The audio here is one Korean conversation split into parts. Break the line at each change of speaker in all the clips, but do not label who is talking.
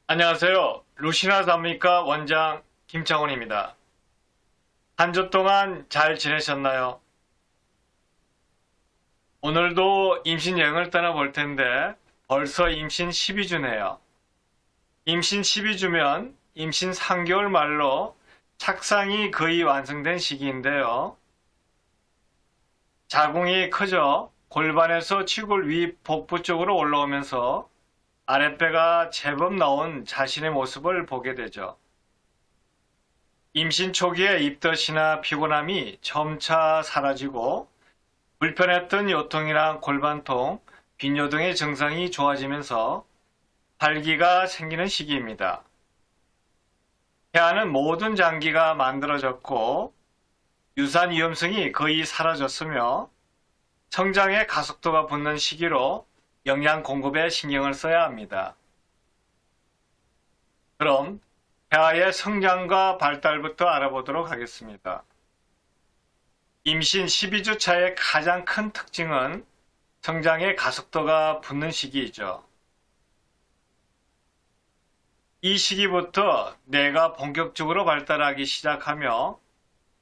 안녕하세요. 루시나 산부인과 원장 김창훈입니다. 한 주 동안 잘 지내셨나요? 오늘도 임신 여행을 떠나볼 텐데 벌써 임신 12주네요. 임신 12주면 임신 3개월 말로 착상이 거의 완성된 시기인데요. 자궁이 커져 골반에서 치골 위 복부 쪽으로 올라오면서 아랫배가 제법 나온 자신의 모습을 보게 되죠. 임신 초기에 입덧이나 피곤함이 점차 사라지고 불편했던 요통이나 골반통, 빈뇨 등의 증상이 좋아지면서 활기가 생기는 시기입니다. 폐하는 모든 장기가 만들어졌고 유산 위험성이 거의 사라졌으며 성장의 가속도가 붙는 시기로 영양 공급에 신경을 써야 합니다. 그럼 폐하의 성장과 발달부터 알아보도록 하겠습니다. 임신 12주 차의 가장 큰 특징은 성장의 가속도가 붙는 시기이죠. 이 시기부터 뇌가 본격적으로 발달하기 시작하며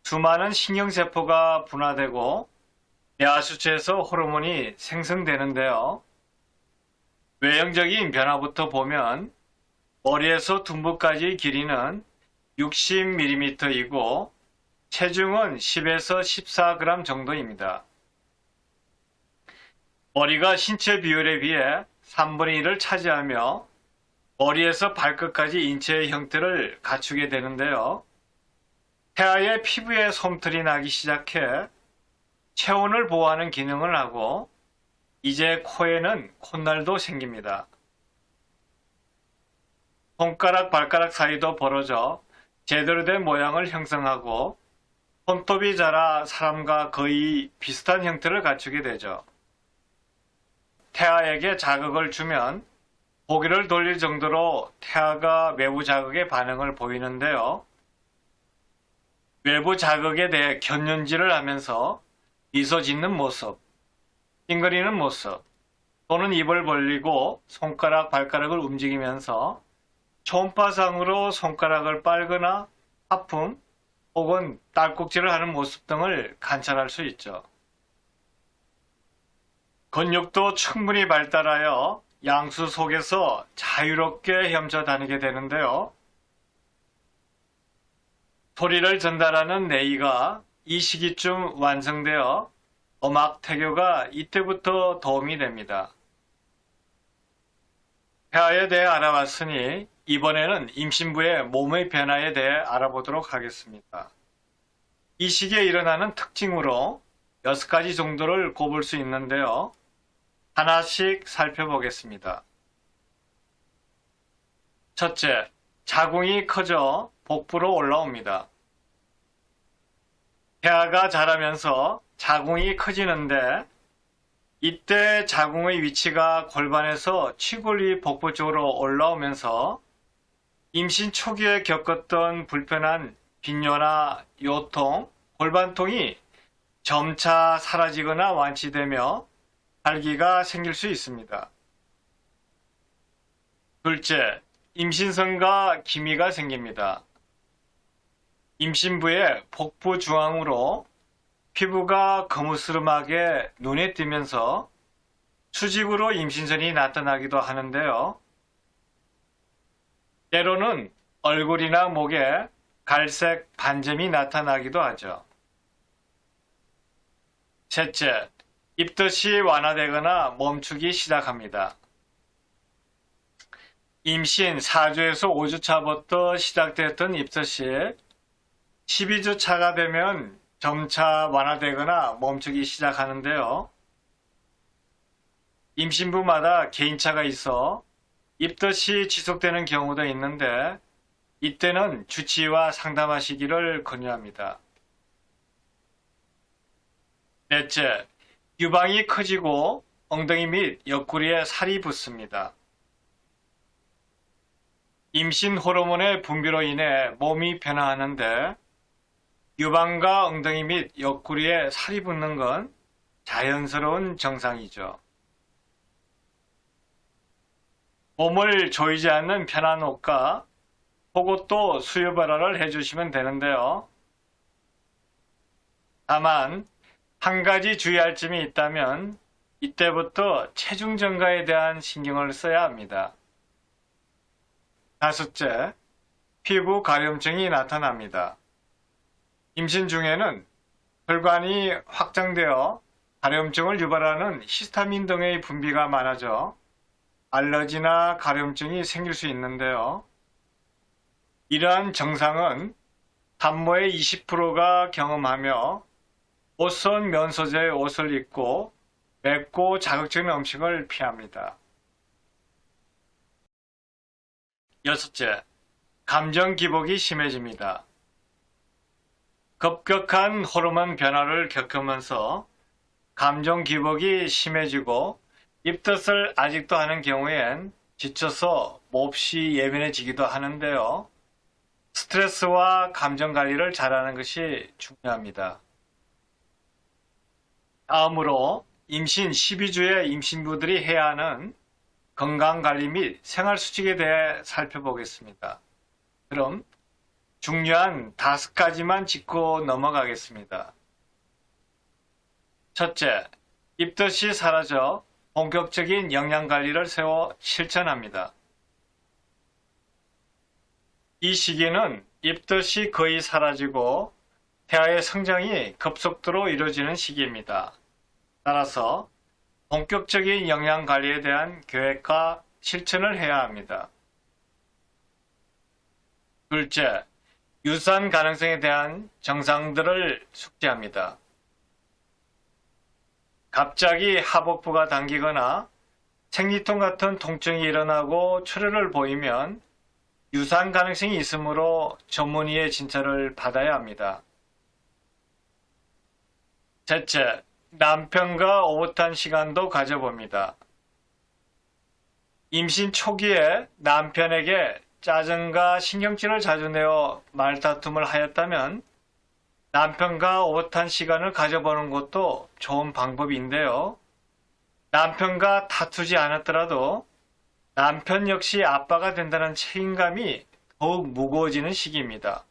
수많은 신경세포가 분화되고 뇌하수체에서 호르몬이 생성되는데요. 외형적인 변화부터 보면 머리에서 둔부까지의 길이는 60mm이고 체중은 10에서 14g 정도입니다. 머리가 신체 비율에 비해 3분의 1을 차지하며 머리에서 발끝까지 인체의 형태를 갖추게 되는데요. 폐하의 피부에 솜털이 나기 시작해 체온을 보호하는 기능을 하고 이제 코에는 콧날도 생깁니다. 손가락, 발가락 사이도 벌어져 제대로 된 모양을 형성하고 손톱이 자라 사람과 거의 비슷한 형태를 갖추게 되죠. 태아에게 자극을 주면 고개를 돌릴 정도로 태아가 외부 자극에 반응을 보이는데요. 외부 자극에 대해 견눈질을 하면서 미소 짓는 모습, 찡그리는 모습, 또는 입을 벌리고 손가락, 발가락을 움직이면서 초음파상으로 손가락을 빨거나 하품 혹은 딸꾹질을 하는 모습 등을 관찰할 수 있죠. 근육도 충분히 발달하여 양수 속에서 자유롭게 헤엄쳐 다니게 되는데요. 소리를 전달하는 뇌가 이 시기쯤 완성되어 음악 태교가 이때부터 도움이 됩니다. 폐하에 대해 알아봤으니 이번에는 임신부의 몸의 변화에 대해 알아보도록 하겠습니다. 이 시기에 일어나는 특징으로 6가지 정도를 꼽을 수 있는데요. 하나씩 살펴보겠습니다. 첫째, 자궁이 커져 복부로 올라옵니다. 폐하가 자라면서 자궁이 커지는데 이때 자궁의 위치가 골반에서 치골 위 복부 쪽으로 올라오면서 임신 초기에 겪었던 불편한 빈뇨나 요통, 골반통이 점차 사라지거나 완치되며 활기가 생길 수 있습니다. 둘째, 임신성과 기미가 생깁니다. 임신부의 복부 중앙으로 피부가 거무스름하게 눈에 띄면서 수직으로 임신선이 나타나기도 하는데요. 때로는 얼굴이나 목에 갈색 반점이 나타나기도 하죠. 셋째, 입덧이 완화되거나 멈추기 시작합니다. 임신 4주에서 5주 차부터 시작됐던 입덧이 12주 차가 되면 점차 완화되거나 멈추기 시작하는데요. 임신부마다 개인차가 있어 입덧이 지속되는 경우도 있는데 이때는 주치의와 상담하시기를 권유합니다. 넷째, 유방이 커지고 엉덩이 및 옆구리에 살이 붙습니다. 임신 호르몬의 분비로 인해 몸이 변화하는데 유방과 엉덩이 및 옆구리에 살이 붙는 건 자연스러운 정상이죠. 몸을 조이지 않는 편한 옷과 속옷도 수유 발화를 해주시면 되는데요. 다만 한 가지 주의할 점이 있다면 이때부터 체중 증가에 대한 신경을 써야 합니다. 다섯째, 피부 가려움증이 나타납니다. 임신 중에는 혈관이 확장되어 가려움증을 유발하는 히스타민 등의 분비가 많아져 알러지나 가려움증이 생길 수 있는데요. 이러한 증상은 산모의 20%가 경험하며 옷선 면 소재의 옷을 입고 맵고 자극적인 음식을 피합니다. 여섯째, 감정 기복이 심해집니다. 급격한 호르몬 변화를 겪으면서 감정 기복이 심해지고 입덧을 아직도 하는 경우엔 지쳐서 몹시 예민해지기도 하는데요. 스트레스와 감정 관리를 잘하는 것이 중요합니다. 다음으로 임신 12주의 임신부들이 해야 하는 건강관리 및 생활수칙에 대해 살펴보겠습니다. 그럼 중요한 5가지만 짚고 넘어가겠습니다. 첫째, 입덧이 사라져 본격적인 영양관리를 세워 실천합니다. 이 시기는 입덧이 거의 사라지고 태아의 성장이 급속도로 이루어지는 시기입니다. 따라서 본격적인 영양관리에 대한 계획과 실천을 해야 합니다. 둘째, 유산 가능성에 대한 증상들을 숙지합니다. 갑자기 하복부가 당기거나 생리통 같은 통증이 일어나고 출혈을 보이면 유산 가능성이 있으므로 전문의의 진찰을 받아야 합니다. 셋째, 남편과 오붓한 시간도 가져봅니다. 임신 초기에 남편에게 짜증과 신경질을 자주 내어 말다툼을 하였다면 남편과 오붓한 시간을 가져보는 것도 좋은 방법인데요. 남편과 다투지 않았더라도 남편 역시 아빠가 된다는 책임감이 더욱 무거워지는 시기입니다.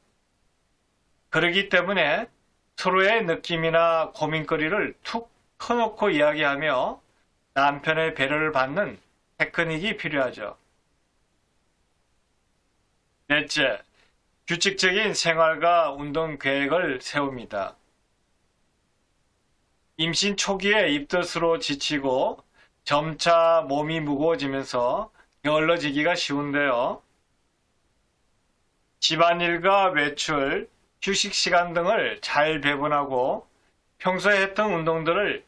그렇기 때문에 서로의 느낌이나 고민거리를 툭 터놓고 이야기하며 남편의 배려를 받는 테크닉이 필요하죠. 넷째, 규칙적인 생활과 운동 계획을 세웁니다. 임신 초기에 입덧으로 지치고 점차 몸이 무거워지면서 게을러지기가 쉬운데요. 집안일과 외출, 휴식 시간 등을 잘 배분하고 평소에 했던 운동들을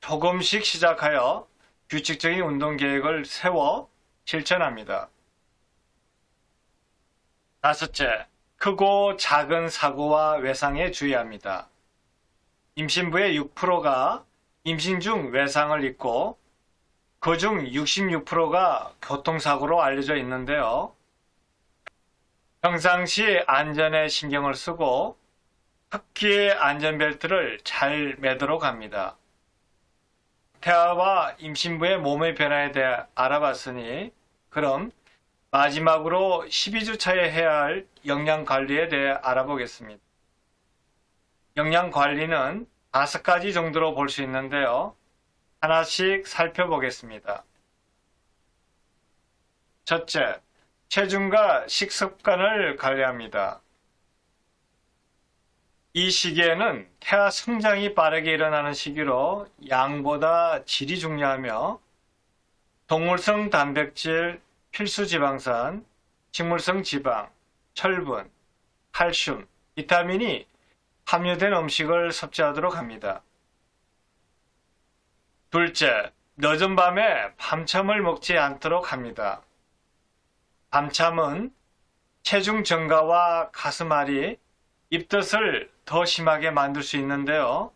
조금씩 시작하여 규칙적인 운동 계획을 세워 실천합니다. 다섯째, 크고 작은 사고와 외상에 주의합니다. 임신부의 6%가 임신 중 외상을 입고 그중 66%가 교통사고로 알려져 있는데요. 평상시 안전에 신경을 쓰고 특히 안전벨트를 잘 매도록 합니다. 태아와 임신부의 몸의 변화에 대해 알아봤으니 그럼 마지막으로 12주 차에 해야 할 영양관리에 대해 알아보겠습니다. 영양관리는 5가지 정도로 볼 수 있는데요. 하나씩 살펴보겠습니다. 첫째, 체중과 식습관을 관리합니다. 이 시기에는 태아 성장이 빠르게 일어나는 시기로 양보다 질이 중요하며 동물성 단백질, 필수 지방산, 식물성 지방, 철분, 칼슘, 비타민이 함유된 음식을 섭취하도록 합니다. 둘째, 늦은 밤에 밤참을 먹지 않도록 합니다. 밤참은 체중 증가와 가슴앓이, 입덧을 더 심하게 만들 수 있는데요.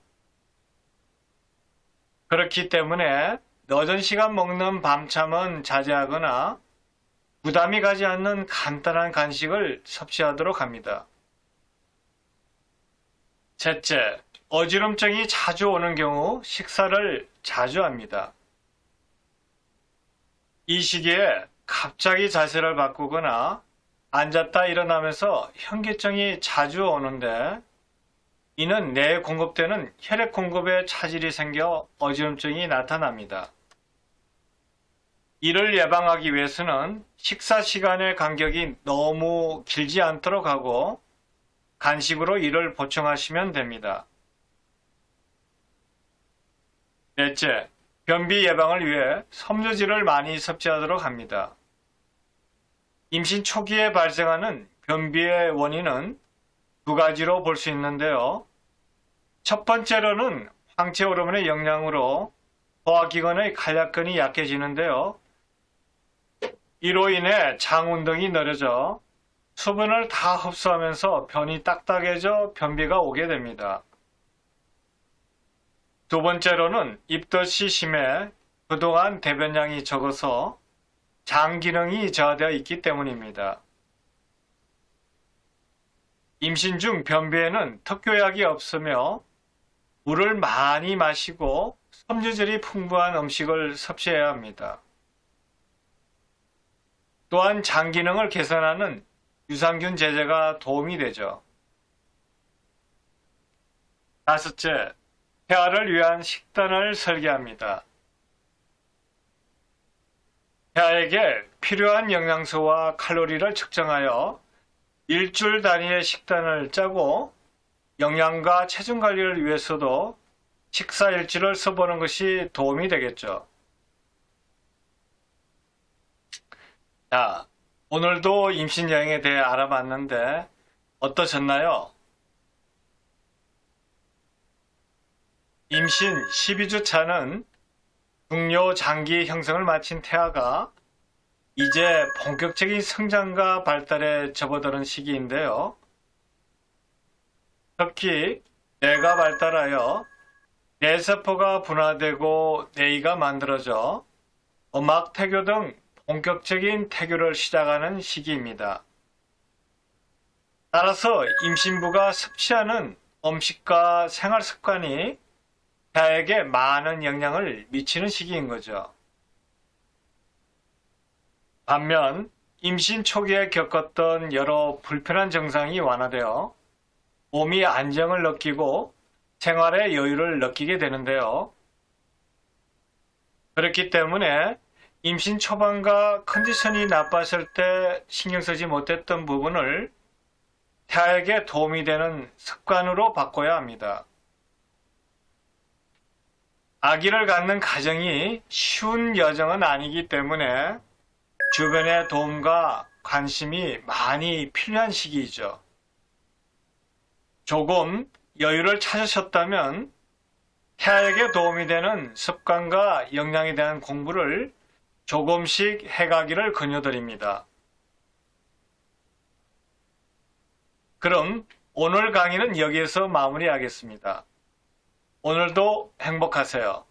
그렇기 때문에 늦은 시간 먹는 밤참은 자제하거나 부담이 가지 않는 간단한 간식을 섭취하도록 합니다. 셋째, 어지럼증이 자주 오는 경우 식사를 자주 합니다. 이 시기에 갑자기 자세를 바꾸거나 앉았다 일어나면서 현기증이 자주 오는데 이는 뇌에 공급되는 혈액 공급에 차질이 생겨 어지럼증이 나타납니다. 이를 예방하기 위해서는 식사 시간의 간격이 너무 길지 않도록 하고 간식으로 이를 보충하시면 됩니다. 넷째, 변비 예방을 위해 섬유질을 많이 섭취하도록 합니다. 임신 초기에 발생하는 변비의 원인은 두 가지로 볼 수 있는데요. 첫 번째로는 황체 호르몬의 영향으로 소화기관의 간략근이 약해지는데요. 이로 인해 장 운동이 느려져 수분을 다 흡수하면서 변이 딱딱해져 변비가 오게 됩니다. 두 번째로는 입덧이 심해 그동안 대변량이 적어서 장 기능이 저하되어 있기 때문입니다. 임신 중 변비에는 특효약이 없으며 물을 많이 마시고 섬유질이 풍부한 음식을 섭취해야 합니다. 또한 장 기능을 개선하는 유산균 제제가 도움이 되죠. 다섯째, 폐하를 위한 식단을 설계합니다. 폐하에게 필요한 영양소와 칼로리를 측정하여 일주일 단위의 식단을 짜고 영양과 체중 관리를 위해서도 식사 일지를 써보는 것이 도움이 되겠죠. 자, 오늘도 임신 여행에 대해 알아봤는데 어떠셨나요? 임신 12주 차는 중요 장기 형성을 마친 태아가 이제 본격적인 성장과 발달에 접어드는 시기인데요. 특히 뇌가 발달하여 뇌세포가 분화되고 뇌이가 만들어져 음악 태교 등 본격적인 태교를 시작하는 시기입니다. 따라서 임신부가 섭취하는 음식과 생활 습관이 태아에게 많은 영향을 미치는 시기인 거죠. 반면 임신 초기에 겪었던 여러 불편한 증상이 완화되어 몸이 안정을 느끼고 생활의 여유를 느끼게 되는데요. 그렇기 때문에 임신 초반과 컨디션이 나빴을 때 신경 쓰지 못했던 부분을 태아에게 도움이 되는 습관으로 바꿔야 합니다. 아기를 갖는 가정이 쉬운 여정은 아니기 때문에 주변의 도움과 관심이 많이 필요한 시기이죠. 조금 여유를 찾으셨다면 태아에게 도움이 되는 습관과 영양에 대한 공부를 조금씩 해가기를 권유드립니다. 그럼 오늘 강의는 여기에서 마무리하겠습니다. 오늘도 행복하세요.